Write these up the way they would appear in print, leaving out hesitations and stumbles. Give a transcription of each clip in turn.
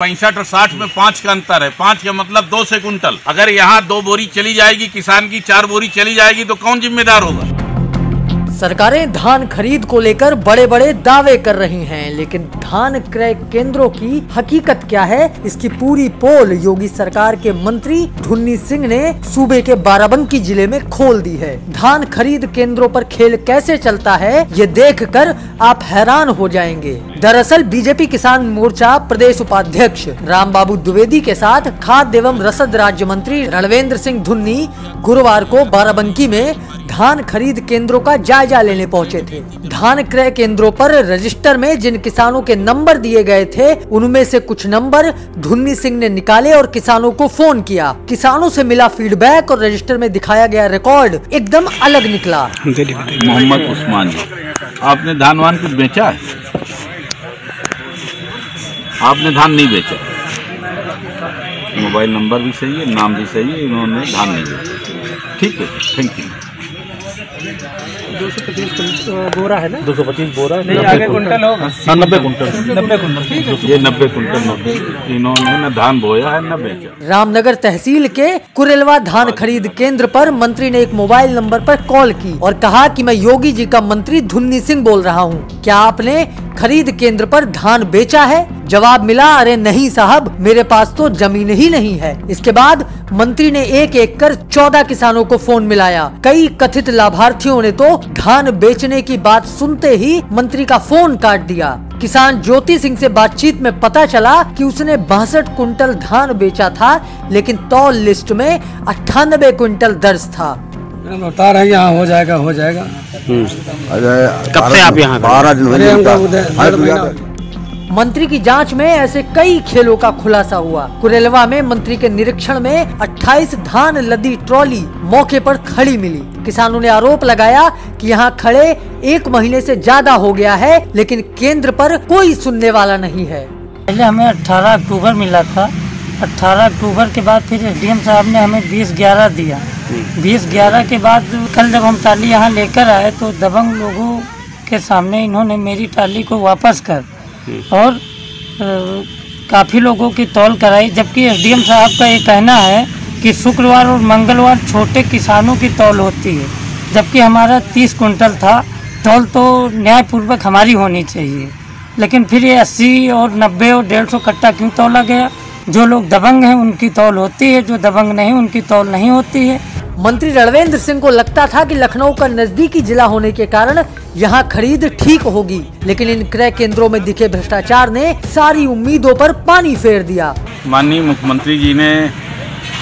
65 और 60 में 5 का अंतर है। 5 का मतलब 2 से कुंटल। अगर यहाँ 2 बोरी चली जाएगी, किसान की 4 बोरी चली जाएगी तो कौन जिम्मेदार होगा? सरकारें धान खरीद को लेकर बड़े बड़े दावे कर रही हैं, लेकिन धान क्रय केंद्रों की हकीकत क्या है, इसकी पूरी पोल योगी सरकार के मंत्री धुन्नी सिंह ने सूबे के बाराबंकी जिले में खोल दी है। धान खरीद केंद्रों पर खेल कैसे चलता है, ये देखकर आप हैरान हो जाएंगे। दरअसल बीजेपी किसान मोर्चा प्रदेश उपाध्यक्ष रामबाबू द्विवेदी के साथ खाद्य एवं रसद राज्य मंत्री रणवेंद्र सिंह धुन्नी गुरुवार को बाराबंकी में धान खरीद केंद्रों का जायजा लेने पहुंचे थे। धान क्रय केंद्रों पर रजिस्टर में जिन किसानों के नंबर दिए गए थे, उनमें से कुछ नंबर धुन्नी सिंह ने निकाले और किसानों को फोन किया। किसानों से मिला फीडबैक और रजिस्टर में दिखाया गया रिकॉर्ड एकदम अलग निकला। मोहम्मद उस्मान जी, आपने धान वान कुछ बेचा है? आपने धान नहीं बेचा। मोबाइल नंबर भी सही है, नाम भी सही है, इन्होंने धान नहीं बेचा। ठीक है, थैंक यू। 225 बोरा है ना? 225 बोरा नहीं, आगे कुंटल होगा। 90 कुंटल। ये 90 कुंटल इन्होंने न धान बोया है न बेचा। रामनगर तहसील के कुरेलवा धान खरीद केंद्र पर मंत्री ने एक मोबाइल नंबर पर कॉल की और कहा कि मैं योगी जी का मंत्री धुन्नी सिंह बोल रहा हूँ, क्या आपने खरीद केंद्र पर धान बेचा है? जवाब मिला, अरे नहीं साहब, मेरे पास तो जमीन ही नहीं है। इसके बाद मंत्री ने एक एक कर 14 किसानों को फोन मिलाया। कई कथित लाभार्थियों ने तो धान बेचने की बात सुनते ही मंत्री का फोन काट दिया। किसान ज्योति सिंह से बातचीत में पता चला कि उसने 62 कुंटल धान बेचा था, लेकिन तौल लिस्ट में 98 कुंटल दर्ज था। बता रहे हैं यहाँ हो जाएगा। कब से आप यहाँ? 12 दिन। मंत्री की जांच में ऐसे कई खेलों का खुलासा हुआ। कुरेलवा में मंत्री के निरीक्षण में 28 धान लदी ट्रॉली मौके पर खड़ी मिली। किसानों ने आरोप लगाया कि यहाँ खड़े 1 महीने से ज्यादा हो गया है, लेकिन केंद्र पर कोई सुनने वाला नहीं है। पहले हमें 18 अक्टूबर मिला था। 18 अक्टूबर के बाद फिर एसडीएम साहब ने हमें 20/11 दिया। 20/11 के बाद कल जब हम टाली यहाँ लेकर आए तो दबंग लोगों के सामने इन्होंने मेरी टाली को वापस कर और काफ़ी लोगों की तौल कराई, जबकि एसडीएम साहब का ये कहना है कि शुक्रवार और मंगलवार छोटे किसानों की तौल होती है, जबकि हमारा 30 कुंटल था। तौल तो न्यायपूर्वक हमारी होनी चाहिए, लेकिन फिर ये 80 और 90 और 150 कट्टा क्यों तौला गया? जो लोग दबंग हैं उनकी तौल होती है, जो दबंग नहीं उनकी तौल नहीं होती है। मंत्री रणवेंद्र सिंह को लगता था कि लखनऊ का नजदीकी जिला होने के कारण यहाँ खरीद ठीक होगी, लेकिन इन क्रय केंद्रों में दिखे भ्रष्टाचार ने सारी उम्मीदों पर पानी फेर दिया। माननीय मुख्यमंत्री जी ने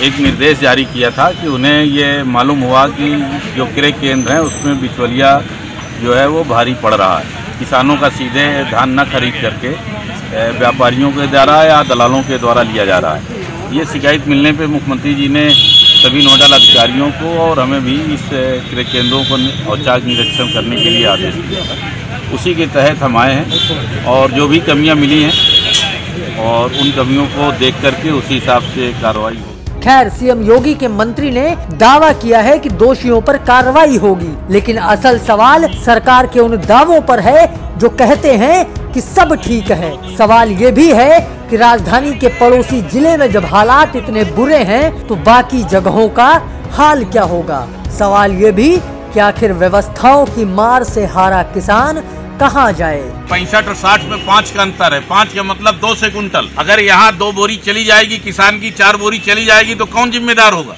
एक निर्देश जारी किया था कि उन्हें ये मालूम हुआ कि जो क्रय केंद्र है उसमें बिचौलिया जो है वो भारी पड़ रहा है। किसानों का सीधे धान न खरीद करके व्यापारियों के द्वारा या दलालों के द्वारा लिया जा रहा है। ये शिकायत मिलने पे मुख्यमंत्री जी ने सभी नोडल अधिकारियों को और हमें भी इस क्रय केंद्रों को औचक निरीक्षण करने के लिए आदेश दिया था। उसी के तहत हम आए हैं और जो भी कमियां मिली हैं और उन कमियों को देख करके उसी हिसाब से कार्रवाई होगी। खैर, सीएम योगी के मंत्री ने दावा किया है कि दोषियों पर कार्रवाई होगी, लेकिन असल सवाल सरकार के उन दावों पर है जो कहते हैं कि सब ठीक है। सवाल ये भी है कि राजधानी के पड़ोसी जिले में जब हालात इतने बुरे हैं तो बाकी जगहों का हाल क्या होगा? सवाल ये भी कि आखिर व्यवस्थाओं की मार से हारा किसान कहाँ जाए? 65 और 60 में 5 का अंतर है। 5 का मतलब 2 से कुंटल। अगर यहाँ 2 बोरी चली जाएगी, किसान की 4 बोरी चली जाएगी तो कौन जिम्मेदार होगा?